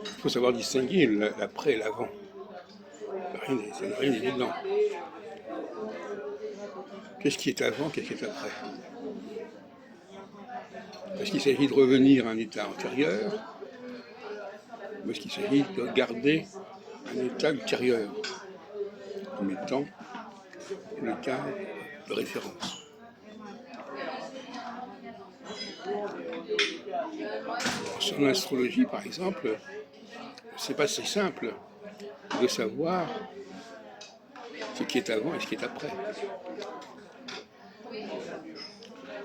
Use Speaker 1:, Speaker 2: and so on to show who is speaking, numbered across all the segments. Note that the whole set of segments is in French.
Speaker 1: Il faut savoir distinguer l'après et l'avant. Ça n'a rien d'évident. Qu'est-ce qui est avant, qu'est-ce qui est après? Est-ce qu'il s'agit de revenir à un état antérieur ou est-ce qu'il s'agit de garder un état ultérieur comme étant le cas de référence? En astrologie, par exemple, c'est pas si simple de savoir ce qui est avant et ce qui est après.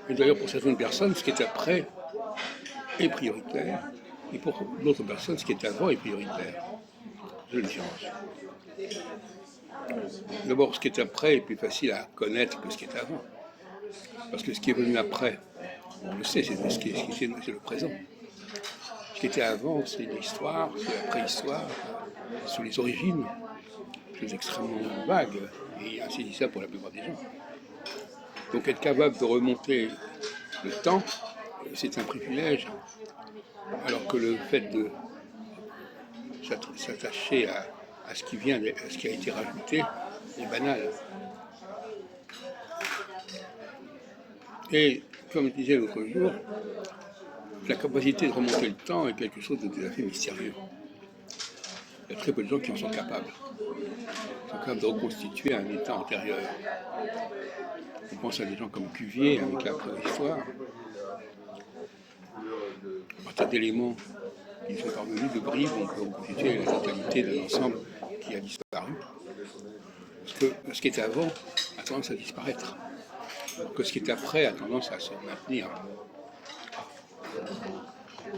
Speaker 1: Et d'ailleurs, pour certaines personnes, ce qui est après est prioritaire, et pour d'autres personnes, ce qui est avant est prioritaire. C'est la différence. D'abord, ce qui est après est plus facile à connaître que ce qui est avant. Parce que ce qui est venu après, on le sait, c'est le présent. Ce qui était avant, c'est l'histoire, c'est la préhistoire, c'est les origines, c'est extrêmement vague et insaisissable pour la plupart des gens. Donc être capable de remonter le temps, c'est un privilège, alors que le fait de s'attacher à ce qui vient, à ce qui a été rajouté, est banal. Et comme je disais l'autre jour, la capacité de remonter le temps est quelque chose de tout à fait mystérieux. Il y a très peu de gens qui en sont capables. Ils sont capables de reconstituer un état antérieur. On pense à des gens comme Cuvier avec la préhistoire. À partir d'éléments qui sont parvenus de bribes, on peut reconstituer la totalité d'un ensemble qui a disparu. Parce que ce qui est avant a tendance à disparaître. Alors que ce qui est après a tendance à se maintenir.